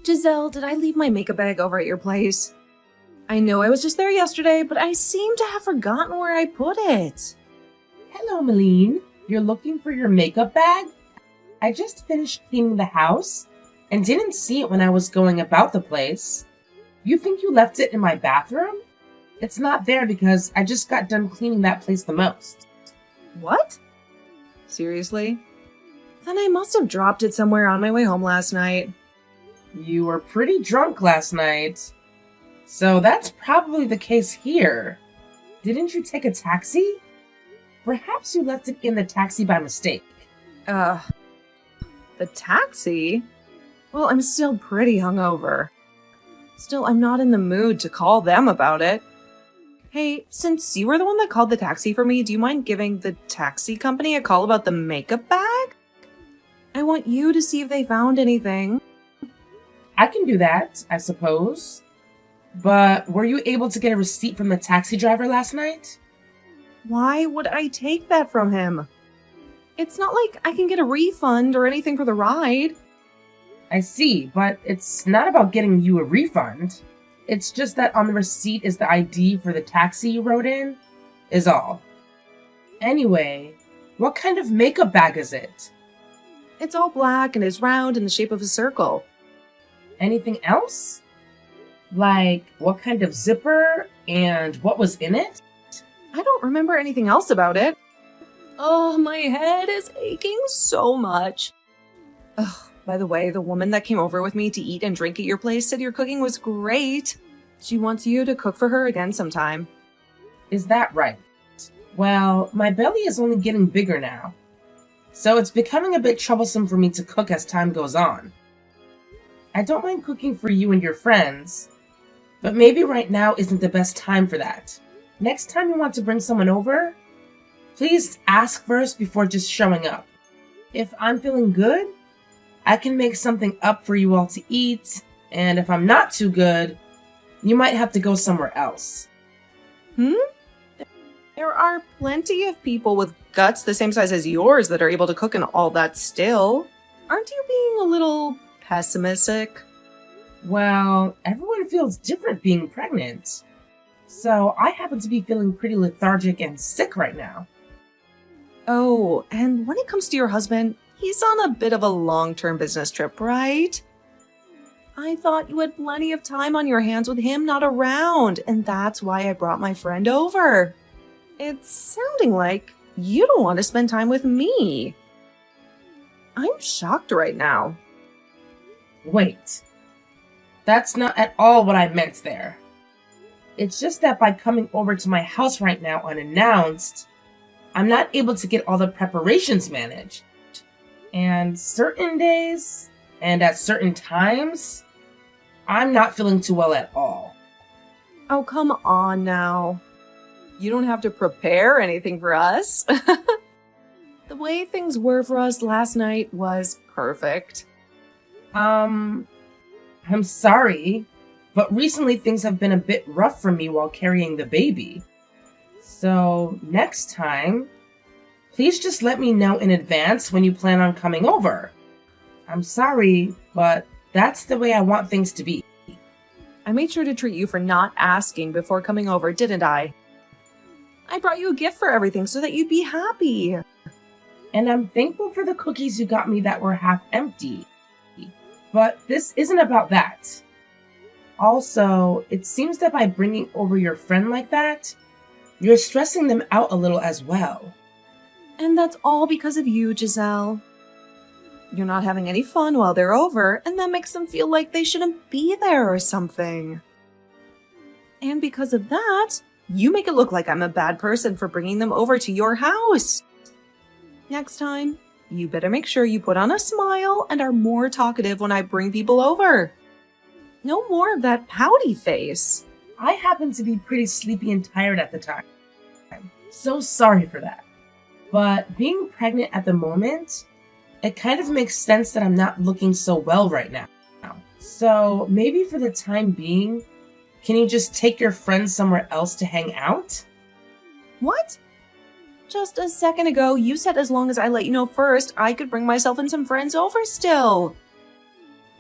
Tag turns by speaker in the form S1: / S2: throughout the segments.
S1: Giselle, did I leave my makeup bag over at your place? I know I was just there yesterday, but I seem to have forgotten where I put it.
S2: Hello, Malene. You're looking for your makeup bag? I just finished cleaning the house and didn't see it when I was going about the place. You think you left it in my bathroom? It's not there because I just got done cleaning that place the most.
S1: What? Seriously? Then I must have dropped it somewhere on my way home last night.
S2: You were pretty drunk last night. So that's probably the case here. Didn't you take a taxi? Perhaps you left it in the taxi by mistake.
S1: The taxi? Well, I'm still pretty hungover. Still, I'm not in the mood to call them about it. Hey, since you were the one that called the taxi for me, do you mind giving the taxi company a call about the makeup bag? I want you to see if they found anything.
S2: I can do that, I suppose. But were you able to get a receipt from the taxi driver last night?
S1: Why would I take that from him? It's not like I can get a refund or anything for the ride.
S2: I see, but it's not about getting you a refund. It's just that on the receipt is the ID for the taxi you rode in, is all. Anyway, what kind of makeup bag is it?
S1: It's all black and is round in the shape of a circle.
S2: Anything else? Like, what kind of zipper and what was in it?
S1: I don't remember anything else about it. Oh, my head is aching so much. Ugh. By the way, the woman that came over with me to eat and drink at your place said your cooking was great. She wants you to cook for her again sometime.
S2: Is that right? Well, my belly is only getting bigger now, so it's becoming a bit troublesome for me to cook as time goes on. I don't mind cooking for you and your friends, but maybe right now isn't the best time for that. Next time you want to bring someone over, please ask first before just showing up. If I'm feeling good, I can make something up for you all to eat, and if I'm not too good, you might have to go somewhere else.
S1: There are plenty of people with guts the same size as yours that are able to cook and all that still. Aren't you being a little pessimistic?
S2: Well, everyone feels different being pregnant. So I happen to be feeling pretty lethargic and sick right now.
S1: Oh, and when it comes to your husband, he's on a bit of a long-term business trip, right? I thought you had plenty of time on your hands with him not around, and that's why I brought my friend over. It's sounding like you don't want to spend time with me. I'm shocked right now.
S2: Wait. That's not at all what I meant there. It's just that by coming over to my house right now unannounced, I'm not able to get all the preparations managed. And certain days, and at certain times, I'm not feeling too well at all.
S1: Oh, come on now. You don't have to prepare anything for us. The way things were for us last night was perfect.
S2: I'm sorry, but recently things have been a bit rough for me while carrying the baby. So next time, please just let me know in advance when you plan on coming over. I'm sorry, but that's the way I want things to be.
S1: I made sure to treat you for not asking before coming over, didn't I? I brought you a gift for everything so that you'd be happy.
S2: And I'm thankful for the cookies you got me that were half empty. But this isn't about that. Also, it seems that by bringing over your friend like that, you're stressing them out a little as well.
S1: And that's all because of you, Giselle. You're not having any fun while they're over, and that makes them feel like they shouldn't be there or something. And because of that, you make it look like I'm a bad person for bringing them over to your house. Next time, you better make sure you put on a smile and are more talkative when I bring people over. No more of that pouty face.
S2: I happen to be pretty sleepy and tired at the time. So sorry for that. But being pregnant at the moment, it kind of makes sense that I'm not looking so well right now. So maybe for the time being, can you just take your friends somewhere else to hang out?
S1: What? Just a second ago, you said as long as I let you know first, I could bring myself and some friends over still.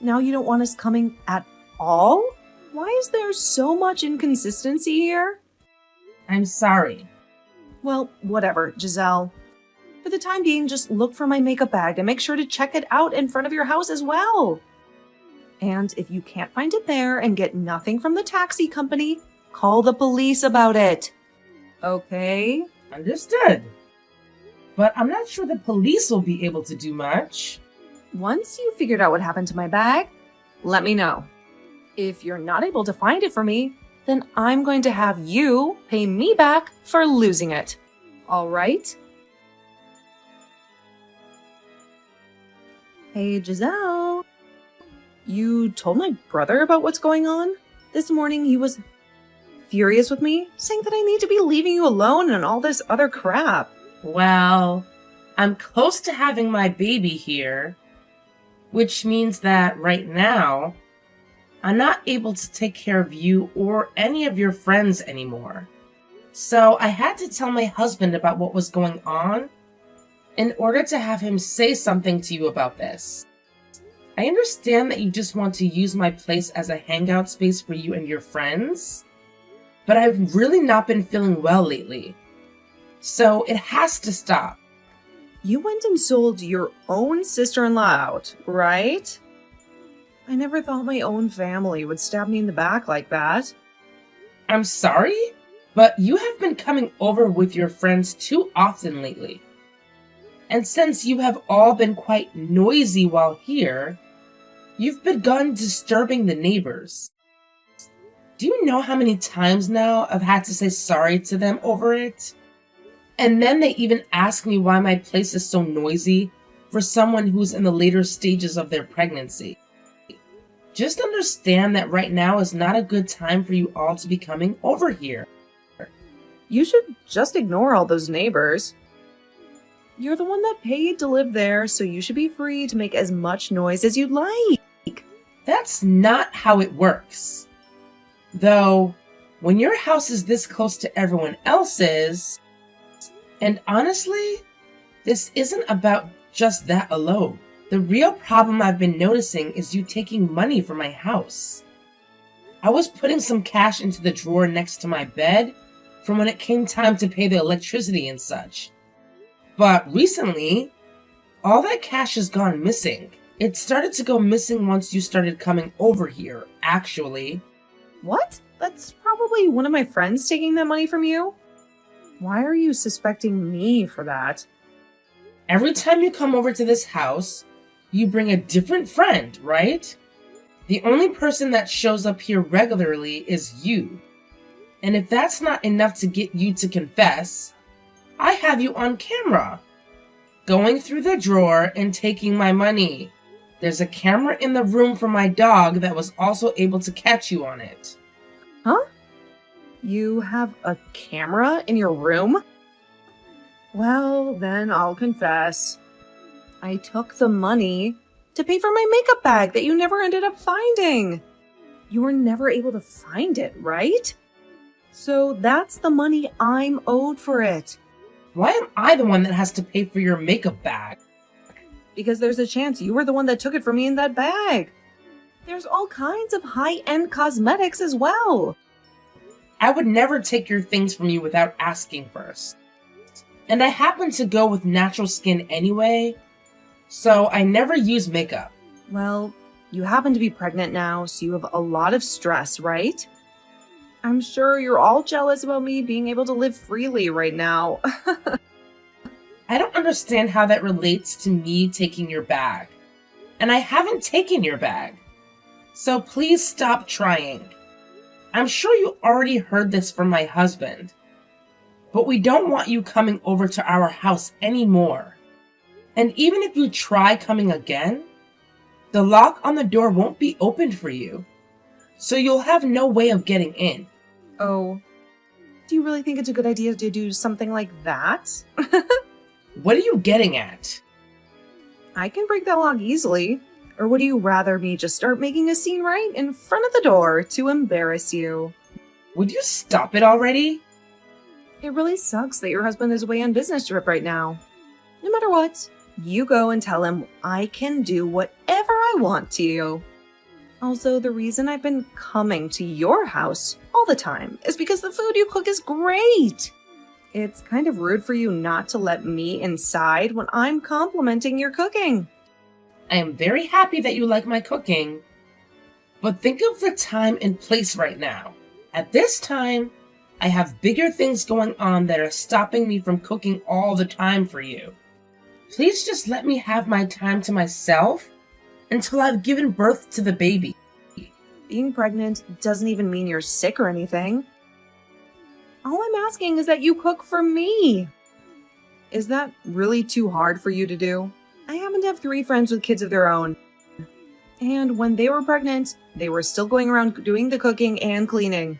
S1: Now you don't want us coming at all? Why is there so much inconsistency here?
S2: I'm sorry.
S1: Well, whatever, Giselle. For the time being, just look for my makeup bag and make sure to check it out in front of your house as well. And if you can't find it there and get nothing from the taxi company, call the police about it. Okay?
S2: Understood. But I'm not sure the police will be able to do much.
S1: Once you figured out what happened to my bag, let me know. If you're not able to find it for me, then I'm going to have you pay me back for losing it. All right? Hey, Giselle. You told my brother about what's going on? This morning he was furious with me, saying that I need to be leaving you alone and all this other crap.
S2: Well, I'm close to having my baby here, which means that right now, I'm not able to take care of you or any of your friends anymore. So I had to tell my husband about what was going on in order to have him say something to you about this. I understand that you just want to use my place as a hangout space for you and your friends, but I've really not been feeling well lately. So it has to stop.
S1: You went and sold your own sister-in-law out, right? I never thought my own family would stab me in the back like that.
S2: I'm sorry, but you have been coming over with your friends too often lately. And since you have all been quite noisy while here, you've begun disturbing the neighbors. Do you know how many times now I've had to say sorry to them over it? And then they even ask me why my place is so noisy for someone who's in the later stages of their pregnancy. Just understand that right now is not a good time for you all to be coming over here.
S1: You should just ignore all those neighbors. You're the one that paid to live there, so you should be free to make as much noise as you'd like.
S2: That's not how it works. Though, when your house is this close to everyone else's, and honestly, this isn't about just that alone. The real problem I've been noticing is you taking money from my house. I was putting some cash into the drawer next to my bed from when it came time to pay the electricity and such. But recently, all that cash has gone missing. It started to go missing once you started coming over here, actually.
S1: What? That's probably one of my friends taking that money from you? Why are you suspecting me for that?
S2: Every time you come over to this house, you bring a different friend, right? The only person that shows up here regularly is you. And if that's not enough to get you to confess, I have you on camera, going through the drawer and taking my money. There's a camera in the room for my dog that was also able to catch you on it.
S1: Huh? You have a camera in your room? Well, then I'll confess. I took the money to pay for my makeup bag that you never ended up finding. You were never able to find it, right? So that's the money I'm owed for it.
S2: Why am I the one that has to pay for your makeup bag?
S1: Because there's a chance you were the one that took it from me in that bag. There's all kinds of high-end cosmetics as well.
S2: I would never take your things from you without asking first. And I happen to go with natural skin anyway, so I never use makeup.
S1: Well, you happen to be pregnant now, so you have a lot of stress, right? I'm sure you're all jealous about me being able to live freely right now.
S2: I don't understand how that relates to me taking your bag. And I haven't taken your bag. So please stop trying. I'm sure you already heard this from my husband. But we don't want you coming over to our house anymore. And even if you try coming again, the lock on the door won't be opened for you. So you'll have no way of getting in.
S1: Oh, do you really think it's a good idea to do something like that?
S2: What are you getting at?
S1: I can break that lock easily. Or would you rather me just start making a scene right in front of the door to embarrass you?
S2: Would you stop it already?
S1: It really sucks that your husband is away on business trip right now. No matter what, you go and tell him I can do whatever I want to you. Also, the reason I've been coming to your house all the time is because the food you cook is great. It's kind of rude for you not to let me inside when I'm complimenting your cooking.
S2: I am very happy that you like my cooking, but think of the time and place right now. At this time, I have bigger things going on that are stopping me from cooking all the time for you. Please just let me have my time to myself until I've given birth to the baby.
S1: Being pregnant doesn't even mean you're sick or anything. All I'm asking is that you cook for me. Is that really too hard for you to do? I happen to have 3 friends with kids of their own. And when they were pregnant, they were still going around doing the cooking and cleaning.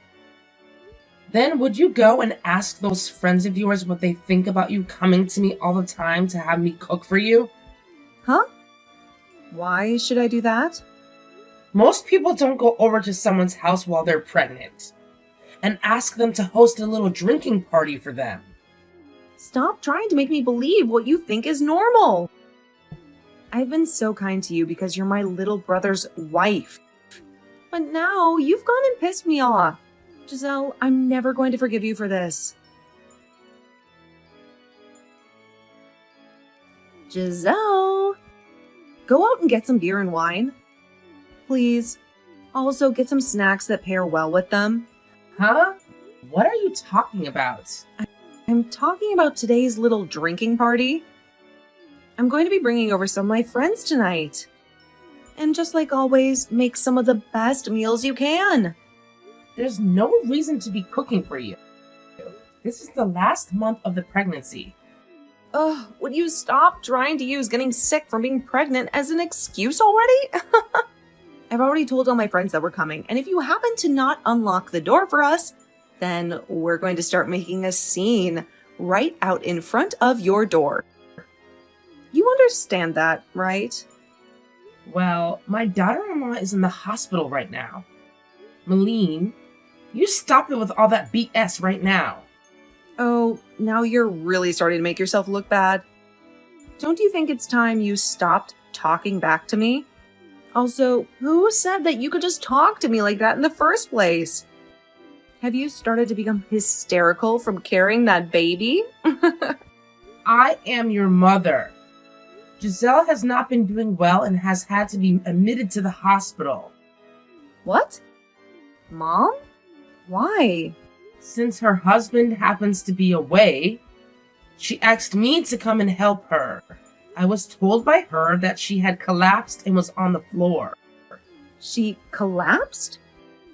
S2: Then would you go and ask those friends of yours what they think about you coming to me all the time to have me cook for you?
S1: Huh? Why should I do that?
S2: Most people don't go over to someone's house while they're pregnant and ask them to host a little drinking party for them.
S1: Stop trying to make me believe what you think is normal. I've been so kind to you because you're my little brother's wife. But now you've gone and pissed me off. Giselle, I'm never going to forgive you for this. Giselle! Go out and get some beer and wine. Please. Also, get some snacks that pair well with them.
S2: Huh? What are you talking about?
S1: I'm talking about today's little drinking party. I'm going to be bringing over some of my friends tonight. And just like always, make some of the best meals you can.
S2: There's no reason to be cooking for you. This is the last month of the pregnancy.
S1: Ugh, would you stop trying to use getting sick from being pregnant as an excuse already? I've already told all my friends that we're coming, and if you happen to not unlock the door for us, then we're going to start making a scene right out in front of your door. You understand that, right?
S2: Well, my daughter-in-law is in the hospital right now. Malene, you stop it with all that BS right now.
S1: Oh, now you're really starting to make yourself look bad. Don't you think it's time you stopped talking back to me? Also, who said that you could just talk to me like that in the first place? Have you started to become hysterical from carrying that baby?
S2: I am your mother. Giselle has not been doing well and has had to be admitted to the hospital.
S1: What? Mom? Why?
S2: Since her husband happens to be away, she asked me to come and help her. I was told by her that she had collapsed and was on the floor.
S1: She collapsed?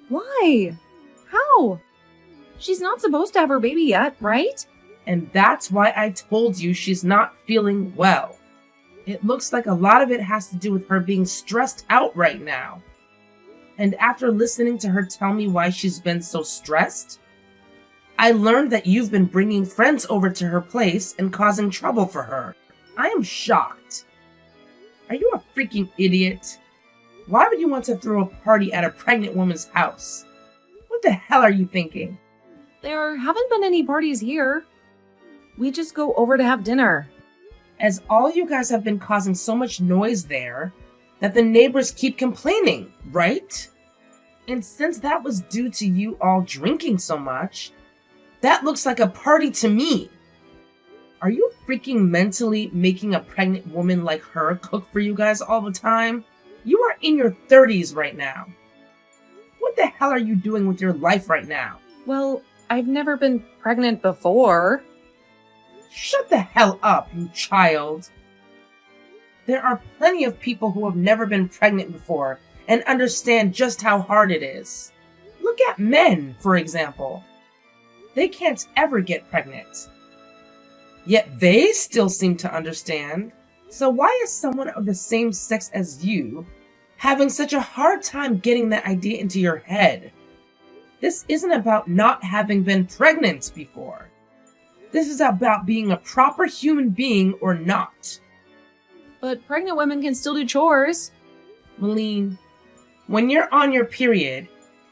S1: Why? How? She's not supposed to have her baby yet, right?
S2: And that's why I told you she's not feeling well. It looks like a lot of it has to do with her being stressed out right now. And after listening to her tell me why she's been so stressed, I learned that you've been bringing friends over to her place and causing trouble for her. I am shocked. Are you a freaking idiot? Why would you want to throw a party at a pregnant woman's house? What the hell are you thinking?
S1: There haven't been any parties here. We just go over to have dinner.
S2: As all you guys have been causing so much noise there that the neighbors keep complaining, right? And since that was due to you all drinking so much, that looks like a party to me. Are you freaking mentally making a pregnant woman like her cook for you guys all the time? You are in your 30s right now. What the hell are you doing with your life right now?
S1: Well, I've never been pregnant before.
S2: Shut the hell up, you child. There are plenty of people who have never been pregnant before and understand just how hard it is. Look at men, for example. They can't ever get pregnant. Yet they still seem to understand. So why is someone of the same sex as you having such a hard time getting that idea into your head? This isn't about not having been pregnant before. This is about being a proper human being or not.
S1: But pregnant women can still do chores.
S2: Malene, when you're on your period,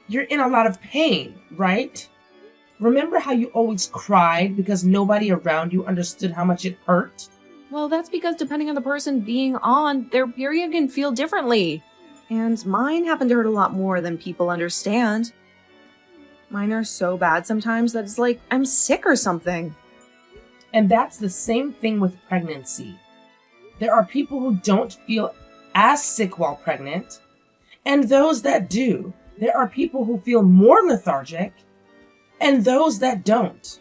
S2: you're in a lot of pain, right? Remember how you always cried because nobody around you understood how much it hurt?
S1: Well, that's because depending on the person being on, their period can feel differently. And mine happen to hurt a lot more than people understand. Mine are so bad sometimes that it's like I'm sick or something.
S2: And that's the same thing with pregnancy. There are people who don't feel as sick while pregnant, and those that do. There are people who feel more lethargic, and those that don't.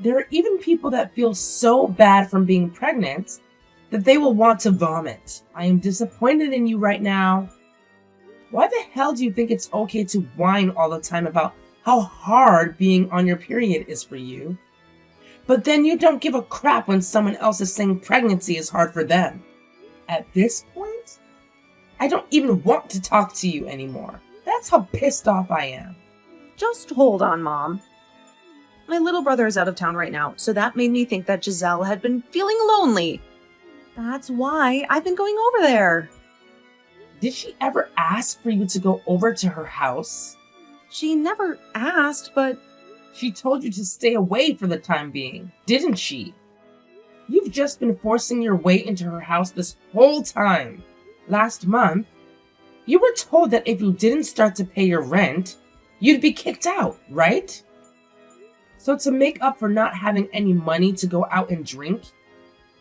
S2: There are even people that feel so bad from being pregnant that they will want to vomit. I am disappointed in you right now. Why the hell do you think it's okay to whine all the time about how hard being on your period is for you? But then you don't give a crap when someone else is saying pregnancy is hard for them. At this point, I don't even want to talk to you anymore. That's how pissed off I am.
S1: Just hold on, Mom. My little brother is out of town right now, so that made me think that Giselle had been feeling lonely. That's why I've been going over there.
S2: Did she ever ask for you to go over to her house?
S1: She never asked, but
S2: She told you to stay away for the time being, didn't she? You've just been forcing your way into her house this whole time. Last month, you were told that if you didn't start to pay your rent, you'd be kicked out, right? So to make up for not having any money to go out and drink,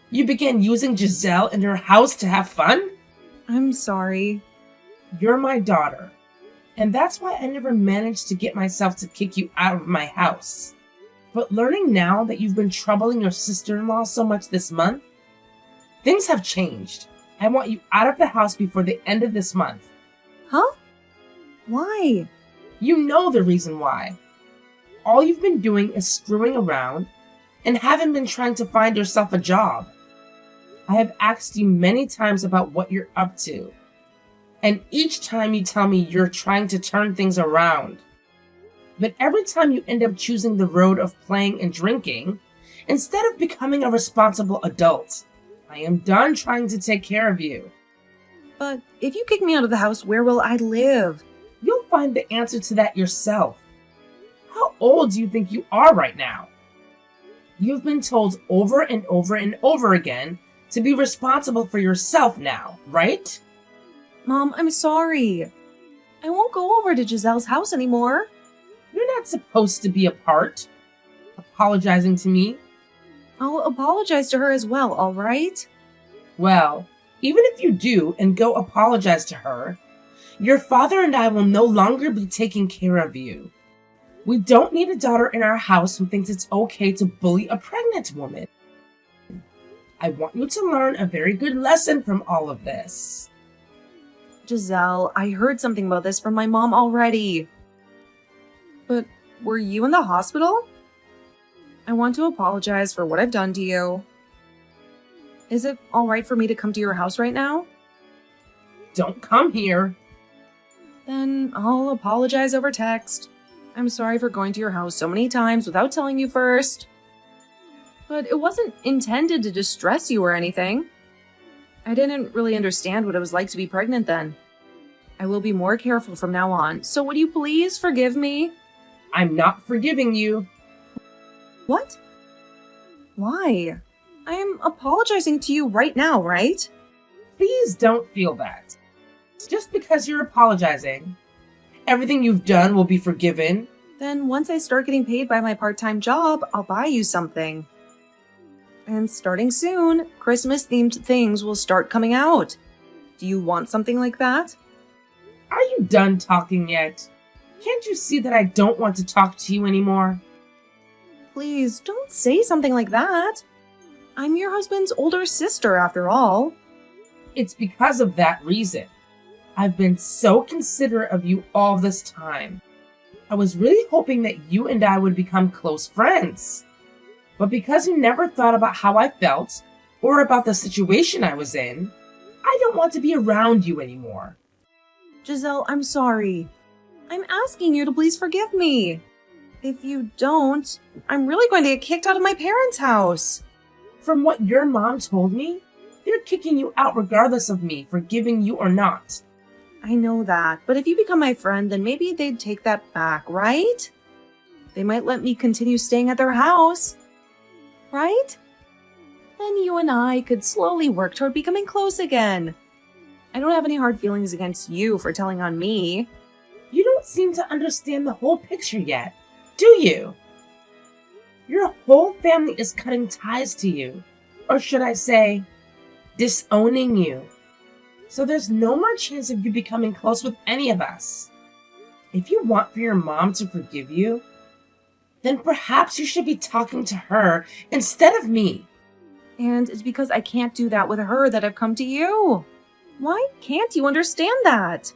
S2: you began using Giselle in her house to have fun?
S1: I'm sorry.
S2: You're my daughter, and that's why I never managed to get myself to kick you out of my house. But learning now that you've been troubling your sister-in-law so much this month, things have changed. I want you out of the house before the end of this month.
S1: Huh? Why?
S2: You know the reason why. All you've been doing is screwing around and haven't been trying to find yourself a job. I have asked you many times about what you're up to, and each time you tell me you're trying to turn things around. But every time you end up choosing the road of playing and drinking, instead of becoming a responsible adult. I am done trying to take care of you.
S1: But if you kick me out of the house, where will I live?
S2: You'll find the answer to that yourself. How old do you think you are right now? You've been told over and over and over again to be responsible for yourself now, right?
S1: Mom, I'm sorry. I won't go over to Giselle's house anymore.
S2: You're not supposed to be a part. Apologizing to me?
S1: I'll apologize to her as well, all right?
S2: Well, even if you do and go apologize to her, your father and I will no longer be taking care of you. We don't need a daughter in our house who thinks it's okay to bully a pregnant woman. I want you to learn a very good lesson from all of this.
S1: Giselle, I heard something about this from my mom already. But were you in the hospital? I want to apologize for what I've done to you. Is it all right for me to come to your house right now?
S2: Don't come here.
S1: Then I'll apologize over text. I'm sorry for going to your house so many times without telling you first. But it wasn't intended to distress you or anything. I didn't really understand what it was like to be pregnant then. I will be more careful from now on, so would you please forgive me?
S2: I'm not forgiving you.
S1: What? Why? I am apologizing to you right now, right?
S2: Please don't feel that. Just because you're apologizing, everything you've done will be forgiven.
S1: Then once I start getting paid by my part-time job, I'll buy you something. And starting soon, Christmas-themed things will start coming out. Do you want something like that?
S2: Are you done talking yet? Can't you see that I don't want to talk to you anymore?
S1: Please, don't say something like that. I'm your husband's older sister, after all.
S2: It's because of that reason. I've been so considerate of you all this time. I was really hoping that you and I would become close friends. But because you never thought about how I felt, or about the situation I was in, I don't want to be around you anymore.
S1: Giselle, I'm sorry. I'm asking you to please forgive me. If you don't, I'm really going to get kicked out of my parents' house.
S2: From what your mom told me, they're kicking you out regardless of me forgiving you or not.
S1: I know that, but if you become my friend, then maybe they'd take that back, right? They might let me continue staying at their house. Right? Then you and I could slowly work toward becoming close again. I don't have any hard feelings against you for telling on me.
S2: You don't seem to understand the whole picture yet, do you? Your whole family is cutting ties to you. Or should I say, disowning you. So there's no more chance of you becoming close with any of us. If you want for your mom to forgive you, then perhaps you should be talking to her instead of me.
S1: And it's because I can't do that with her that I've come to you. Why can't you understand that?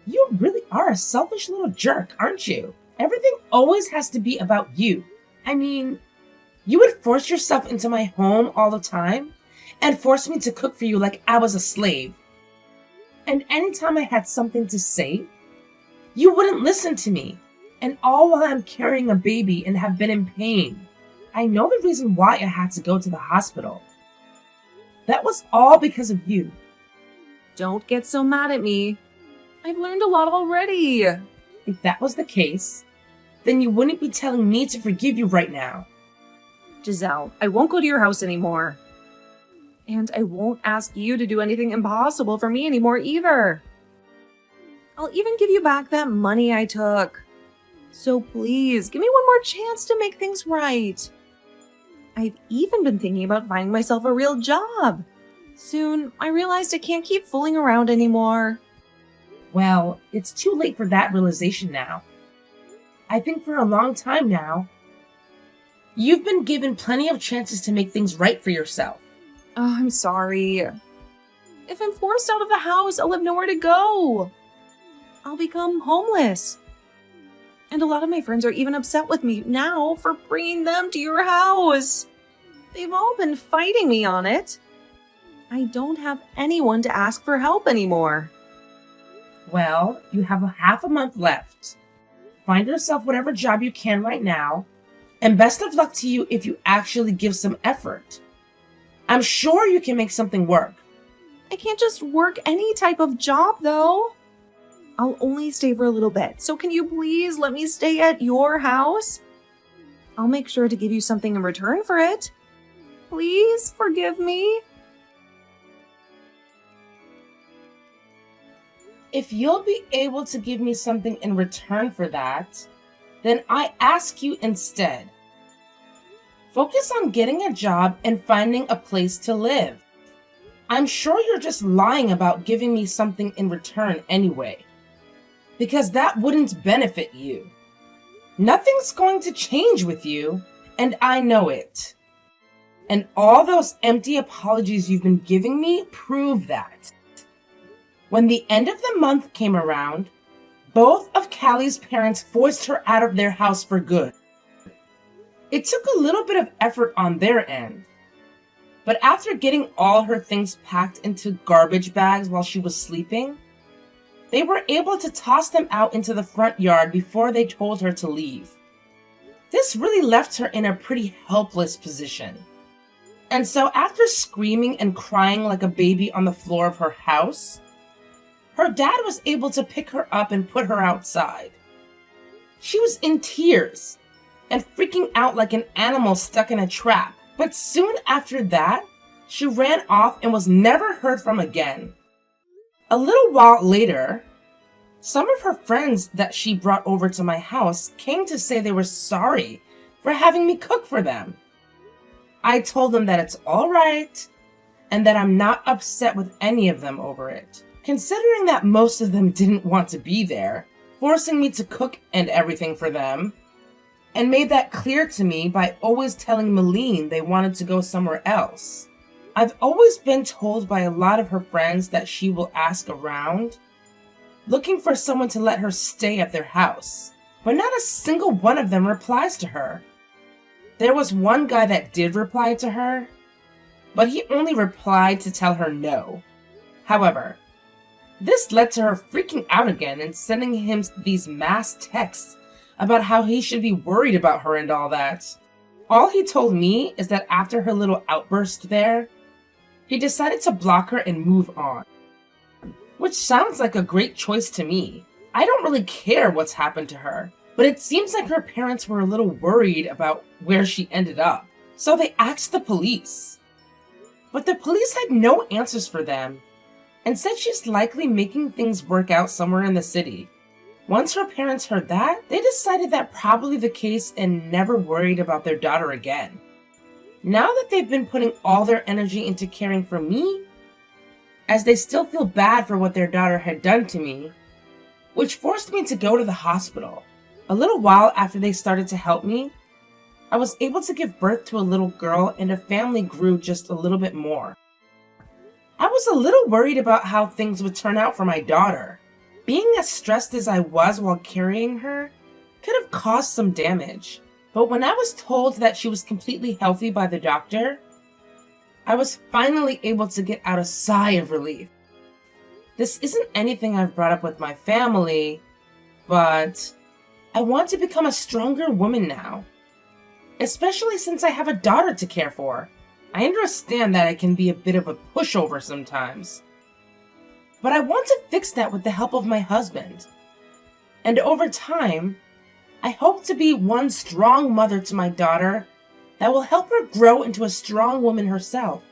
S2: You really are a selfish little jerk, aren't you? Everything always has to be about you. I mean, you would force yourself into my home all the time and force me to cook for you like I was a slave. And anytime I had something to say, you wouldn't listen to me. And all while I'm carrying a baby and have been in pain. I know the reason why I had to go to the hospital. That was all because of you.
S1: Don't get so mad at me. I've learned a lot already.
S2: If that was the case, then you wouldn't be telling me to forgive you right now.
S1: Giselle, I won't go to your house anymore. And I won't ask you to do anything impossible for me anymore either. I'll even give you back that money I took. So please, give me one more chance to make things right. I've even been thinking about finding myself a real job. Soon, I realized I can't keep fooling around anymore.
S2: Well, it's too late for that realization now. I think for a long time now, you've been given plenty of chances to make things right for yourself.
S1: Oh, I'm sorry. If I'm forced out of the house, I'll have nowhere to go. I'll become homeless. And a lot of my friends are even upset with me now for bringing them to your house. They've all been fighting me on it. I don't have anyone to ask for help anymore.
S2: Well, you have half a month left. Find yourself whatever job you can right now, and best of luck to you if you actually give some effort. I'm sure you can make something work.
S1: I can't just work any type of job, though. I'll only stay for a little bit, so can you please let me stay at your house? I'll make sure to give you something in return for it. Please forgive me.
S2: If you'll be able to give me something in return for that, then I ask you instead. Focus on getting a job and finding a place to live. I'm sure you're just lying about giving me something in return anyway, because that wouldn't benefit you. Nothing's going to change with you, and I know it. And all those empty apologies you've been giving me prove that. When the end of the month came around, both of Callie's parents forced her out of their house for good. It took a little bit of effort on their end, but after getting all her things packed into garbage bags while she was sleeping, they were able to toss them out into the front yard before they told her to leave. This really left her in a pretty helpless position. And so after screaming and crying like a baby on the floor of her house, her dad was able to pick her up and put her outside. She was in tears and freaking out like an animal stuck in a trap. But soon after that, she ran off and was never heard from again. A little while later, some of her friends that she brought over to my house came to say they were sorry for having me cook for them. I told them that it's all right and that I'm not upset with any of them over it. Considering that most of them didn't want to be there, forcing me to cook and everything for them, and made that clear to me by always telling Malene they wanted to go somewhere else. I've always been told by a lot of her friends that she will ask around, looking for someone to let her stay at their house, but not a single one of them replies to her. There was one guy that did reply to her, but he only replied to tell her no. However, this led to her freaking out again and sending him these mass texts about how he should be worried about her and all that. All he told me is that after her little outburst there, he decided to block her and move on. Which sounds like a great choice to me. I don't really care what's happened to her, but it seems like her parents were a little worried about where she ended up, so they asked the police. But the police had no answers for them, and said she's likely making things work out somewhere in the city. Once her parents heard that, they decided that probably the case and never worried about their daughter again. Now that they've been putting all their energy into caring for me, as they still feel bad for what their daughter had done to me, which forced me to go to the hospital. A little while after they started to help me, I was able to give birth to a little girl and a family grew just a little bit more. I was a little worried about how things would turn out for my daughter. Being as stressed as I was while carrying her could have caused some damage. But when I was told that she was completely healthy by the doctor, I was finally able to get out a sigh of relief. This isn't anything I've brought up with my family, but I want to become a stronger woman now, especially since I have a daughter to care for. I understand that I can be a bit of a pushover sometimes, but I want to fix that with the help of my husband. And over time, I hope to be one strong mother to my daughter that will help her grow into a strong woman herself.